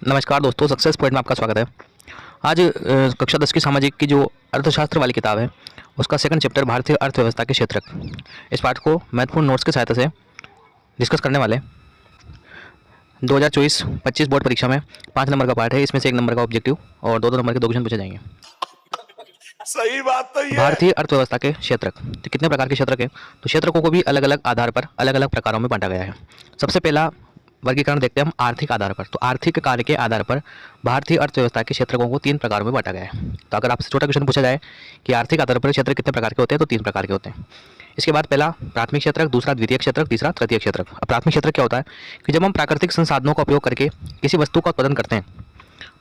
नमस्कार दोस्तों, success point में आपका स्वागत है। आज कक्षा 10 की सामाजिक की जो अर्थशास्त्र वाली किताब है उसका सेकंड चैप्टर भारतीय अर्थव्यवस्था के क्षेत्रक, इस पाठ को महत्वपूर्ण नोट्स की सहायता से डिस्कस करने वाले। 2024-25 बोर्ड परीक्षा में 5 नंबर का पाठ है। इसमें से 1 नंबर का ऑब्जेक्टिव और 2-2 नंबर के 2 क्वेश्चन पूछे जाएंगे। सही बात तो ये भारतीय अर्थव्यवस्था के क्षेत्रक, तो कितने प्रकार के क्षेत्रक है? तो क्षेत्रकों को भी अलग अलग आधार पर अलग अलग प्रकारों में बांटा गया है। सबसे पहला वर्गीकरण देखते हैं हम आर्थिक आधार पर। तो आर्थिक कार्य के आधार पर भारतीय अर्थव्यवस्था के क्षेत्रकों को 3 प्रकारों में बांटा गया है। तो अगर आपसे छोटा क्वेश्चन पूछा जाए कि आर्थिक आधार पर क्षेत्र कितने प्रकार के होते हैं, तो 3 प्रकार के होते हैं। इसके बाद पहला प्राथमिक क्षेत्रक, दूसरा द्वितीयक क्षेत्रक, तीसरा तृतीयक क्षेत्रक। अब प्राथमिक क्षेत्रक क्या होता है कि जब हम प्राकृतिक संसाधनों का उपयोग करके किसी वस्तु का उत्पादन करते हैं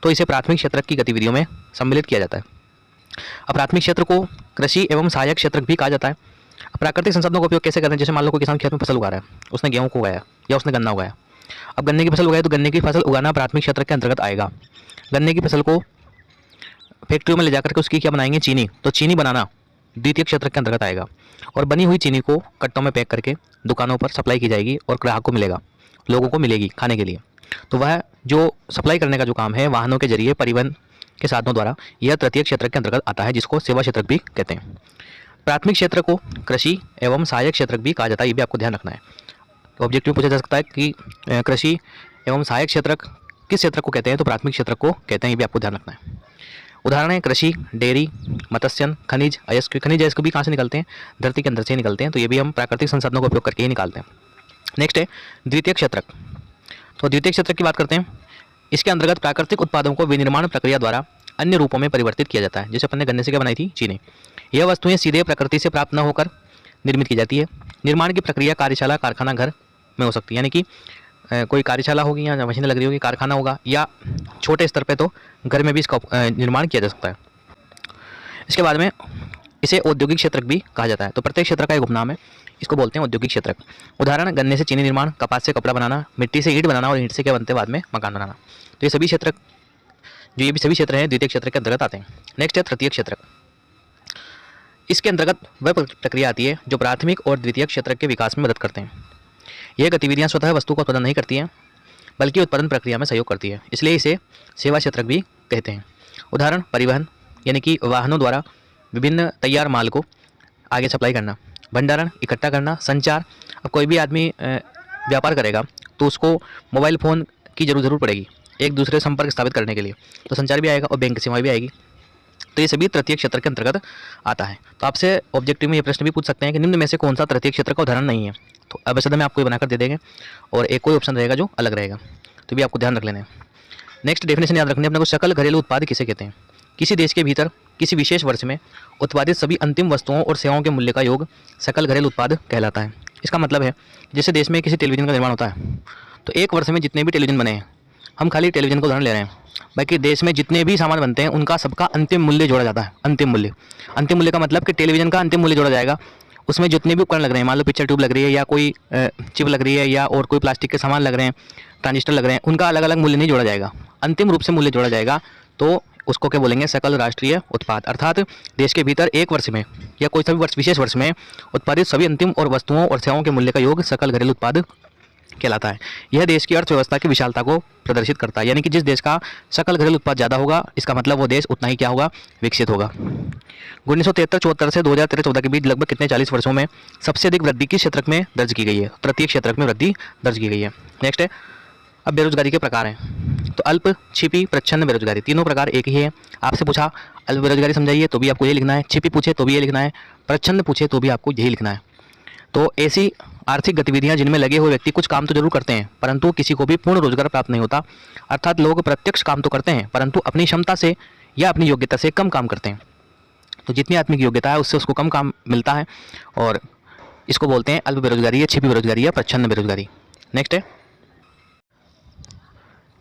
तो इसे प्राथमिक क्षेत्रक की गतिविधियों में सम्मिलित किया जाता है। अब प्राथमिक क्षेत्र को कृषि एवं सहायक क्षेत्र भी कहा जाता है। प्राकृतिक संसाधनों का उपयोग कैसे करते हैं? जैसे मान लो कोई किसान खेत में फसल उगा रहा है, उसने गेहूं को उगाया या उसने गन्ना उगाया। अब गन्ने की फसल उगाई तो गन्ने की फसल उगाना प्राथमिक क्षेत्र के अंतर्गत आएगा। गन्ने की फसल को फैक्ट्रियों में ले जाकर के उसकी क्या बनाएंगे? चीनी। तो चीनी बनाना द्वितीय क्षेत्र के अंतर्गत आएगा। और बनी हुई चीनी को कट्टों में पैक करके दुकानों पर सप्लाई की जाएगी और ग्राहक को मिलेगा, लोगों को मिलेगी खाने के लिए। तो वह जो सप्लाई करने का जो काम है वाहनों के जरिए परिवहन के साधनों द्वारा, यह तृतीय क्षेत्र के अंतर्गत आता है, जिसको सेवा क्षेत्र भी कहते हैं। प्राथमिक क्षेत्र को कृषि एवं सहायक क्षेत्र भी कहा जाता है, ये भी आपको ध्यान रखना है। तो ऑब्जेक्टिव पूछा जा सकता है कि कृषि एवं सहायक क्षेत्र किस क्षेत्र को कहते हैं? तो प्राथमिक क्षेत्र को कहते हैं, ये भी आपको ध्यान रखना है। उदाहरण है कृषि, डेयरी, मत्स्यन, खनिज, अयस्क। खनिज अयस्क भी कहाँ से निकलते हैं? धरती के अंदर से निकलते हैं। तो ये भी हम प्राकृतिक संसाधनों का उपयोग करके ही निकालते हैं। नेक्स्ट है द्वितीय क्षेत्रक। तो द्वितीय क्षेत्रक की बात करते हैं। इसके अंतर्गत प्राकृतिक उत्पादों को विनिर्माण प्रक्रिया द्वारा अन्य रूपों में परिवर्तित किया जाता है। जैसे अपन ने गन्ने से क्या बनाई थी? चीनी। यह वस्तुएं सीधे प्रकृति से प्राप्त न होकर निर्मित की जाती है। निर्माण की प्रक्रिया कार्यशाला, कारखाना, घर में हो सकती है। यानी कि कोई कार्यशाला होगी या मशीनें लग रही होगी, कारखाना होगा, या छोटे स्तर पे तो घर में भी इसका निर्माण किया जा सकता है। इसके बाद में इसे औद्योगिक क्षेत्रक भी कहा जाता है। तो प्रत्येक क्षेत्र का एक उपनाम है, इसको बोलते हैं औद्योगिक क्षेत्रक। उदाहरण गन्ने से चीनी निर्माण, कपास से कपड़ा बनाना, मिट्टी से ईंट बनाना और ईंट से क्या बनते हैं बाद में? मकान बनाना। तो ये सभी क्षेत्र जो ये भी सभी क्षेत्र हैं द्वितीय क्षेत्र के अंतर्गत आते हैं। नेक्स्ट है तृतीय क्षेत्रक। इसके अंतर्गत वह प्रक्रिया आती है जो प्राथमिक और द्वितीय क्षेत्र के विकास में मदद करते हैं। यह गतिविधियां स्वतः वस्तु का उत्पादन नहीं करती हैं, बल्कि उत्पादन प्रक्रिया में सहयोग करती है, इसलिए इसे सेवा क्षेत्रक भी कहते हैं। उदाहरण परिवहन, यानी कि वाहनों द्वारा विभिन्न तैयार माल को आगे सप्लाई करना। भंडारण, इकट्ठा करना। संचार, अब कोई भी आदमी व्यापार करेगा तो उसको मोबाइल फ़ोन की जरूरत पड़ेगी एक दूसरे संपर्क स्थापित करने के लिए, तो संचार भी आएगा और बैंक सेवा भी आएगी। तो ये सभी तृतीय क्षेत्र के अंतर्गत आता है। तो आपसे ऑब्जेक्टिव में ये प्रश्न भी पूछ सकते हैं कि निम्न में से कौन सा तृतीय क्षेत्र का उदाहरण नहीं है? तो अब ऐसे में आपको ये बनाकर दे देंगे और एक कोई ऑप्शन रहेगा जो अलग रहेगा, तो भी आपको ध्यान रख लेना है। नेक्स्ट डेफिनेशन याद रखनी है अपने को। सकल घरेलू उत्पाद किसे कहते हैं? किसी देश के भीतर किसी विशेष वर्ष में उत्पादित सभी अंतिम वस्तुओं और सेवाओं के मूल्य का योग सकल घरेलू उत्पाद कहलाता है। इसका मतलब है जैसे देश में किसी टेलीविजन का निर्माण होता है तो एक वर्ष में जितने भी टेलीविजन बने हैं, हम खाली टेलीविजन का उदाहरण ले रहे हैं, बाकी देश में जितने भी सामान बनते हैं उनका सबका अंतिम मूल्य जोड़ा जाता है। अंतिम मूल्य का मतलब कि टेलीविजन का अंतिम मूल्य जोड़ा जाएगा। उसमें जितने भी उपकरण लग रहे हैं, मान लो पिक्चर ट्यूब लग रही है या कोई चिप लग रही है या और कोई प्लास्टिक के सामान लग रहे हैं, ट्रांजिस्टर लग रहे हैं, उनका अलग अलग मूल्य नहीं जोड़ा जाएगा, अंतिम रूप से मूल्य जोड़ा जाएगा। तो उसको क्या बोलेंगे? सकल राष्ट्रीय उत्पाद। अर्थात देश के भीतर एक वर्ष में या कोई सभी विशेष वर्ष में उत्पादित सभी अंतिम और वस्तुओं और सेवाओं के मूल्य का योग सकल घरेलू उत्पाद कहलाता है। यह देश की अर्थव्यवस्था की विशालता को प्रदर्शित करता है। यानी कि जिस देश का सकल घरेलू उत्पाद ज़्यादा होगा, इसका मतलब वो देश उतना ही क्या होगा? विकसित होगा। 1973-74 से 2013-14 के बीच लगभग कितने 40 वर्षों में सबसे अधिक वृद्धि किस क्षेत्रक में दर्ज की गई है? तृतीय क्षेत्रक में वृद्धि दर्ज की गई है। नेक्स्ट है अब बेरोजगारी के प्रकार हैं। तो अल्प, छिपी, प्रच्छन्न बेरोजगारी, तीनों प्रकार एक ही है। आपसे पूछा अल्प बेरोजगारी समझाइए तो भी आपको ये लिखना है, छिपी पूछे तो भी ये लिखना है, प्रच्छन्न पूछे तो भी आपको यही लिखना है। तो ऐसी आर्थिक गतिविधियां जिनमें लगे हुए व्यक्ति कुछ काम तो जरूर करते हैं परंतु किसी को भी पूर्ण रोजगार प्राप्त नहीं होता। अर्थात लोग प्रत्यक्ष काम तो करते हैं परंतु अपनी क्षमता से या अपनी योग्यता से कम काम करते हैं। तो जितनी आदमी की योग्यता है उससे उसको कम काम मिलता है और इसको बोलते हैं अल्प बेरोजगारी या छिपी बेरोजगारी या प्रच्छन्न बेरोजगारी। नेक्स्ट है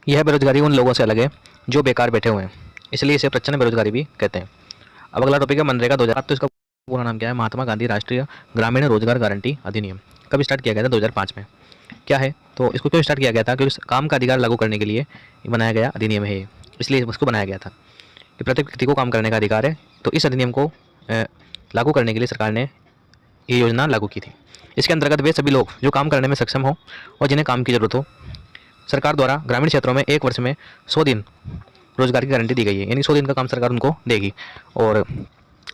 यह बेरोजगारी उन लोगों से अलग है जो बेकार बैठे हुए हैं, इसलिए इसे प्रच्छन्न बेरोजगारी भी कहते हैं। अब अगला टॉपिक है मनरेगा 2007। तो इसका पूरा नाम क्या है? महात्मा गांधी राष्ट्रीय ग्रामीण रोजगार गारंटी अधिनियम। कब स्टार्ट किया गया था? 2005 में। क्या है? तो इसको क्यों स्टार्ट किया गया था? क्योंकि काम का अधिकार लागू करने के लिए बनाया गया अधिनियम है, इसलिए इसको बनाया गया था कि प्रत्येक व्यक्ति को काम करने का अधिकार है। तो इस अधिनियम को लागू करने के लिए सरकार ने ये योजना लागू की थी। इसके अंतर्गत वे सभी लोग जो काम करने में सक्षम हो और जिन्हें काम की ज़रूरत हो सरकार द्वारा ग्रामीण क्षेत्रों में एक वर्ष में 100 दिन रोजगार की गारंटी दी गई है, यानी 100 दिन का काम सरकार उनको देगी। और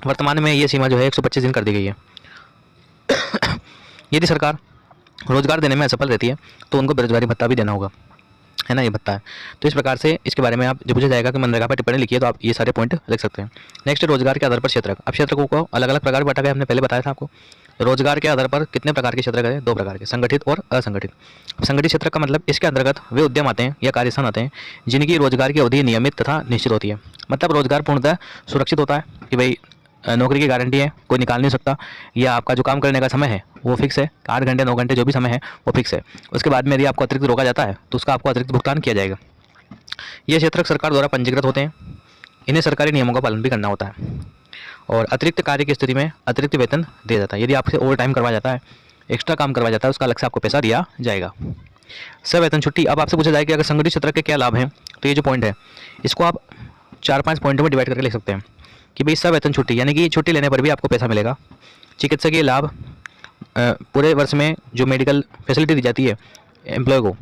वर्तमान में ये सीमा जो है 125 दिन कर दी गई है। यदि सरकार रोजगार देने में असफल रहती है तो उनको बेरोजगारी भत्ता भी देना होगा, है ना, ये भत्ता है। तो इस प्रकार से इसके बारे में आप जब पूछा जाएगा कि मनरेगा पर टिप्पणी लिखिए तो आप ये सारे पॉइंट लिख सकते हैं। नेक्स्ट, रोजगार के आधार पर क्षेत्रक। अब क्षेत्रकों को अलग अलग प्रकार बांटा गया, हमने पहले बताया था आपको। रोजगार के आधार पर कितने प्रकार के क्षेत्रक है? 2 प्रकार के, संगठित और असंगठित। संगठित क्षेत्र का मतलब इसके अंतर्गत वे उद्यम आते हैं या कार्यस्थान आते हैं जिनकी रोजगार की अवधि नियमित तथा निश्चित होती है। मतलब रोजगार पूर्णतः सुरक्षित होता है कि भाई नौकरी की गारंटी है, कोई निकाल नहीं सकता, या आपका जो काम करने का समय है वो फिक्स है, 8 घंटे 9 घंटे जो भी समय है वो फिक्स है। उसके बाद में यदि आपको अतिरिक्त रोका जाता है तो उसका आपको अतिरिक्त भुगतान किया जाएगा। ये क्षेत्रक सरकार द्वारा पंजीकृत होते हैं, इन्हें सरकारी नियमों का पालन भी करना होता है। और अतिरिक्त कार्य की स्थिति में अतिरिक्त वेतन दिया जाता है। यदि आपसे ओवर टाइम करवाया जाता है, एक्स्ट्रा काम करवाया जाता है, उसका अलग से आपको पैसा दिया जाएगा। सवेतन छुट्टी। अब आपसे पूछा जाए कि अगर संगठित क्षेत्र के क्या लाभ हैं, तो ये जो पॉइंट है इसको आप 4-5 पॉइंटों में डिवाइड करके लिख सकते हैं कि भाई सवेतन छुट्टी यानी कि छुट्टी लेने पर भी आपको पैसा मिलेगा। चिकित्सकीय लाभ, पूरे वर्ष में जो मेडिकल फैसिलिटी दी जाती है एम्प्लॉय को,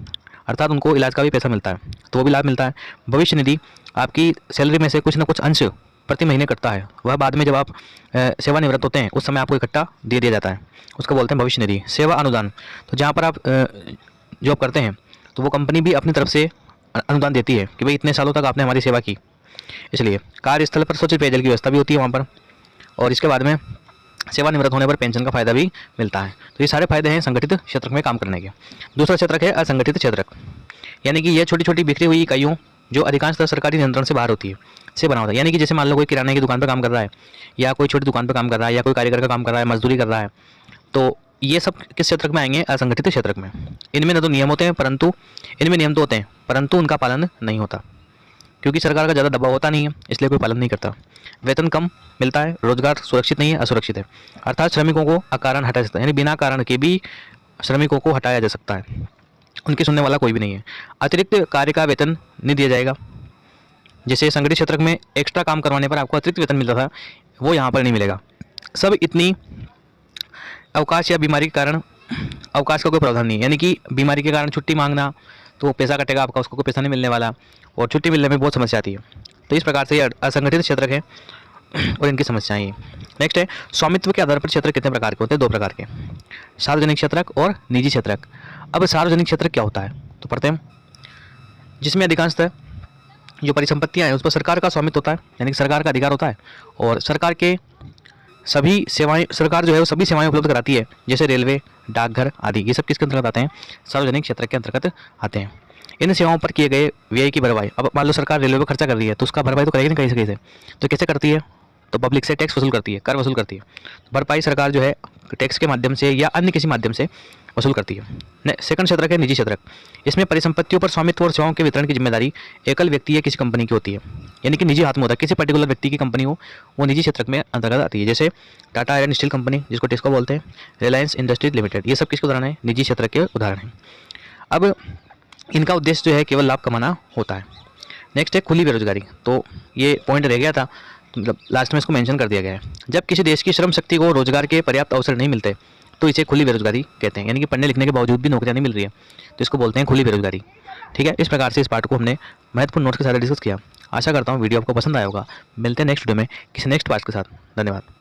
अर्थात उनको इलाज का भी पैसा मिलता है, तो वो भी लाभ मिलता है। भविष्य निधि, आपकी सैलरी में से कुछ ना कुछ अंश प्रति महीने कटता है, वह बाद में जब आप सेवानिवृत्त होते हैं उस समय आपको इकट्ठा दे दिया जाता है, उसको बोलते हैं भविष्य निधि। सेवा अनुदान, तो जहाँ पर आप जॉब करते हैं तो वो कंपनी भी अपनी तरफ से अनुदान देती है कि भाई इतने सालों तक आपने हमारी सेवा की, इसलिए कार्यस्थल पर स्वच्छ पेयजल की व्यवस्था भी होती है वहाँ पर। और इसके बाद में सेवानिवृत्त होने पर पेंशन का फायदा भी मिलता है। तो ये सारे फायदे हैं संगठित क्षेत्र में काम करने के। दूसरा क्षेत्रक है असंगठित क्षेत्रक, यानी कि ये छोटी छोटी बिखरी हुई इकाइयों जो अधिकांशतः सरकारी नियंत्रण से बाहर होती है से बना होता है। यानी कि जैसे मान लो कोई किराने की दुकान पर काम कर रहा है, या कोई छोटी दुकान पर काम कर रहा है, या कोई कारीगर का काम कर रहा है, मजदूरी कर रहा है, तो ये सब किस क्षेत्र में आएंगे? असंगठित क्षेत्र में। इनमें न तो नियम होते हैं, परंतु इनमें नियम तो होते हैं परंतु उनका पालन नहीं होता, क्योंकि सरकार का ज़्यादा दबाव होता नहीं है, इसलिए कोई पालन नहीं करता। वेतन कम मिलता है, रोजगार सुरक्षित नहीं है, असुरक्षित है, अर्थात श्रमिकों को अकारण हटाया जा सकता है, यानी बिना कारण के भी श्रमिकों को हटाया जा सकता है, उनकी सुनने वाला कोई भी नहीं है। अतिरिक्त कार्य का वेतन नहीं दिया जाएगा। जैसे संगठित क्षेत्र में एक्स्ट्रा काम करवाने पर आपको अतिरिक्त वेतन मिलता था, वो यहाँ पर नहीं मिलेगा। सब इतनी अवकाश या बीमारी के कारण अवकाश का कोई प्रावधान नहीं है, यानी कि बीमारी के कारण छुट्टी मांगना तो पैसा कटेगा आपका, उसको कोई पैसा नहीं मिलने वाला, और छुट्टी मिलने में बहुत समस्या आती है। तो इस प्रकार से ये असंगठित क्षेत्र है और इनकी समस्याएं हैं। नेक्स्ट है स्वामित्व के आधार पर क्षेत्र कितने प्रकार के होते हैं? 2 प्रकार के, सार्वजनिक क्षेत्रक और निजी क्षेत्रक। अब सार्वजनिक क्षेत्र क्या होता है तो पढ़ते हैं, जिसमें अधिकांशतः जो परिसंपत्तियां हैं उस पर सरकार का स्वामित्व होता है, यानी कि सरकार का अधिकार होता है, और सरकार के सभी सेवाएं, सरकार जो है वो सभी सेवाएं उपलब्ध कराती है, जैसे रेलवे, डाकघर आदि। ये सब किसके अंतर्गत आते हैं? सार्वजनिक क्षेत्र के अंतर्गत आते हैं। इन सेवाओं पर किए गए व्यय की भरपाई, अब मान लो सरकार रेलवे पर खर्चा कर रही है तो उसका भरपाई तो करेगी ना कहीं से कहीं से, तो कैसे करती है? तो पब्लिक से टैक्स वसूल करती है, कर वसूल करती है। भरपाई सरकार जो है टैक्स के माध्यम से या अन्य किसी माध्यम से वसूल करती है। सेकंड क्षेत्रक है निजी क्षेत्रक। इसमें परिसंपत्तियों पर स्वामित्व और सेवाओं के वितरण की जिम्मेदारी एकल व्यक्ति या किसी कंपनी की होती है, यानी कि निजी हाथ में होता है, किसी पर्टिकुलर व्यक्ति की कंपनी हो वो निजी क्षेत्रक में अंतर्गत आती है। जैसे टाटा आयरन स्टील कंपनी, जिसको टिस्को बोलते हैं, रिलायंस इंडस्ट्रीज लिमिटेड, ये सब किसके उदाहरण है? निजी क्षेत्र के उदाहरण हैं। अब इनका उद्देश्य जो है केवल लाभ कमाना होता है। नेक्स्ट है खुली बेरोजगारी। तो ये पॉइंट रह गया था, मतलब लास्ट में इसको मेंशन कर दिया गया है। जब किसी देश की श्रम शक्ति को रोजगार के पर्याप्त अवसर नहीं मिलते तो इसे खुली बेरोजगारी कहते हैं, यानी कि पढ़ने लिखने के बावजूद भी नौकरियां नहीं मिल रही है तो इसको बोलते हैं खुली बेरोजगारी। ठीक है, इस प्रकार से इस पार्ट को हमने महत्वपूर्ण नोट्स के साथ डिस्कस किया। आशा करता हूँ वीडियो आपको पसंद आया होगा। मिलते हैं नेक्स्ट वीडियो में किसी नेक्स्ट पार्ट के साथ। धन्यवाद।